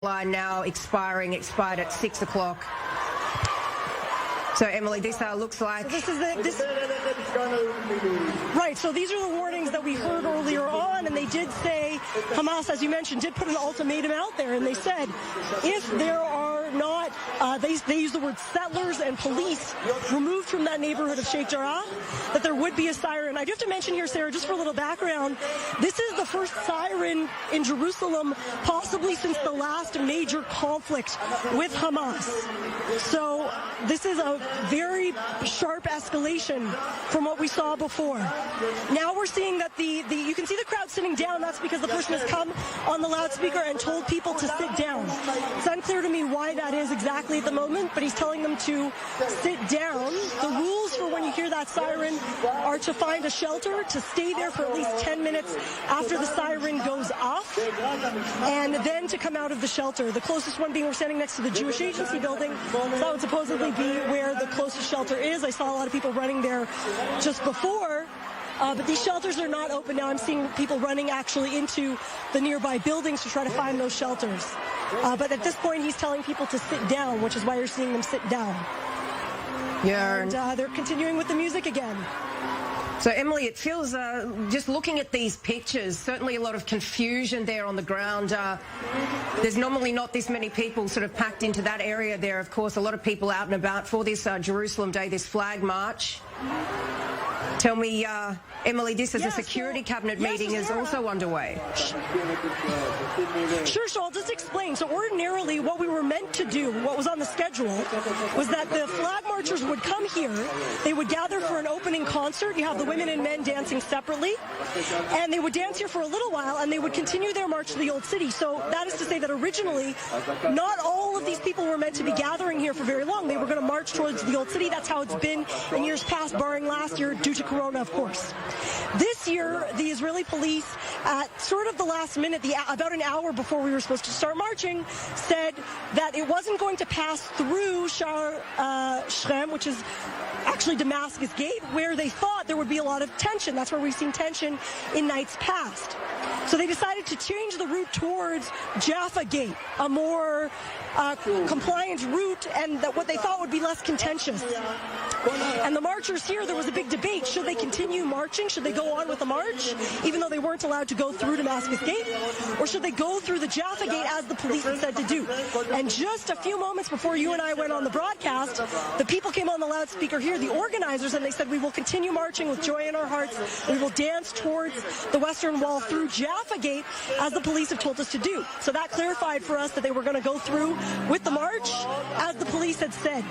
line now expired at 6 o'clock. So, Emily, this looks like... So right, so these are the warnings that we heard earlier on, and they did say, Hamas, as you mentioned, did put an ultimatum out there, and they said, if there are not, they use the word settlers and police removed from that neighborhood of Sheikh Jarrah, that there would be a siren. I do have to mention here, Sarah, just for a little background, this is the first siren in Jerusalem, possibly since the last major conflict with Hamas. So this is a very sharp escalation from what we saw before. Now we're seeing that you can see the crowd sitting down. That's because the person has come on the loudspeaker and told people to sit down. It's unclear to me why that is exactly at the moment, but he's telling them to sit down. The rules for when you hear that siren are to find a shelter, to stay there for at least 10 minutes after the siren goes off, and then to come out of the shelter. The closest one being we're standing next to the Jewish Agency building. That would supposedly be where the closest shelter is. I saw a lot of people running there just before. But these shelters are not open now. I'm seeing people running actually into the nearby buildings to try to find those shelters. But at this point, he's telling people to sit down, which is why you're seeing them sit down. Yeah. And they're continuing with the music again. So, Emily, it feels, just looking at these pictures, certainly a lot of confusion there on the ground. There's normally not this many people sort of packed into that area there. Of course, a lot of people out and about for this Jerusalem Day, this flag march. Tell me, Emily, this is a security cabinet meeting is also underway. Sure, so I'll just explain. So ordinarily what we were meant to do, what was on the schedule, was that the flag marchers would come here, they would gather for an opening concert. You have the women and men dancing separately, and they would dance here for a little while, and they would continue their march to the Old City. So that is to say that originally, not all of these people were meant to be gathering here for very long. They were going to march towards the Old City. That's how it's been in years past, barring last year due to Corona, of course. This year, the Israeli police, at sort of the last minute, about an hour before we were supposed to start marching, said that it wasn't going to pass through Shrem, which is actually Damascus Gate, where they thought there would be a lot of tension. That's where we've seen tension in nights past. So they decided to change the route towards Jaffa Gate, a more compliant route, and that what they thought would be less contentious. And the marchers here, there was a big debate. Should they continue marching? Should they go on with the march, even though they weren't allowed to go through Damascus Gate? Or should they go through the Jaffa Gate as the police had said to do? And just a few moments before you and I went on the broadcast, the people came on the loudspeaker here, the organizers, and they said, we will continue marching with joy in our hearts. We will dance towards the Western Wall through Jaffa Gate, as the police have told us to do. So that clarified for us that they were going to go through with the march, as the police had said.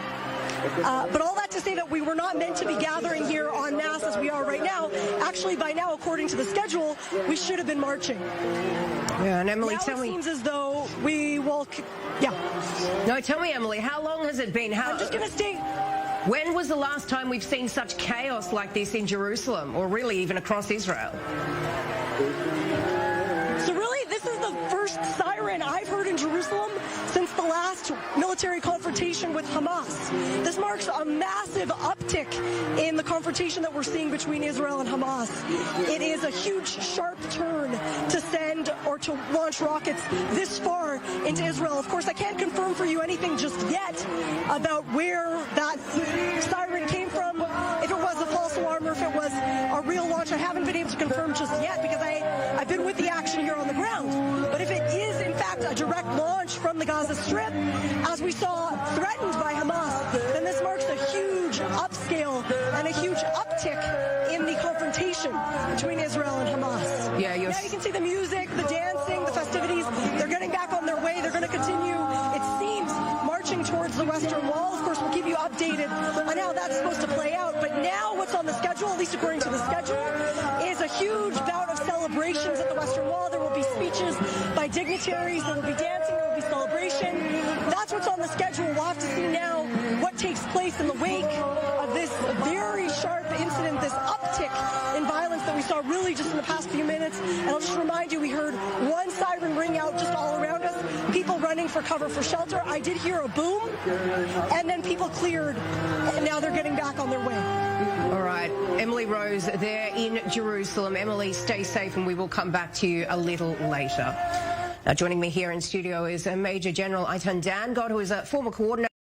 But all that to say that we were not meant to be gathering here en masse as we are right now. Actually, by now, according to the schedule, we should have been marching. Yeah, and Emily, now tell me. It seems as though we will. Yeah. No, tell me, Emily, how long has it been? I'm just going to stay. When was the last time we've seen such chaos like this in Jerusalem, or really even across Israel? So really, this is the first siren I've heard in Jerusalem since the last military confrontation with Hamas. This marks a massive uptick in the confrontation that we're seeing between Israel and Hamas. It is a huge, sharp turn to send or to launch rockets this far into Israel. Of course, I can't confirm for you anything just yet about where that siren came from, if it was a false alarm or if it was a real launch. I haven't been able to confirm just yet because I've been with the action here on the ground. But if it is, in fact, a direct launch from the Gaza Strip, as we saw threatened by Hamas, then this marks a huge upscale and a huge uptick in the confrontation between Israel and Hamas. Yeah, you can see the music, the dancing, the festivities. They're getting back on their way. They're going to continue, it seems, marching towards the Western Wall. Of course, we'll keep you updated on how that's supposed to play out. But now what's on the schedule, at least according to the schedule, is a huge bout of celebrations at the Western Wall. There will be speeches by dignitaries. There will be dancing. There will be celebration. That's what's on the schedule. We'll have to see now what takes place in the wake of this very sharp incident, this uptick in violence that we saw really just in the past few minutes. And I'll just remind you, we heard one siren ring out just all around us, people running for cover for shelter. I did hear a boom, and then people cleared, and now they're getting back on their way. All right. Emily Rose there in Jerusalem. Emily, stay safe, and we will come back to you a little later. Joining me here in studio is Major General Aitan Dangot, who is a former coordinator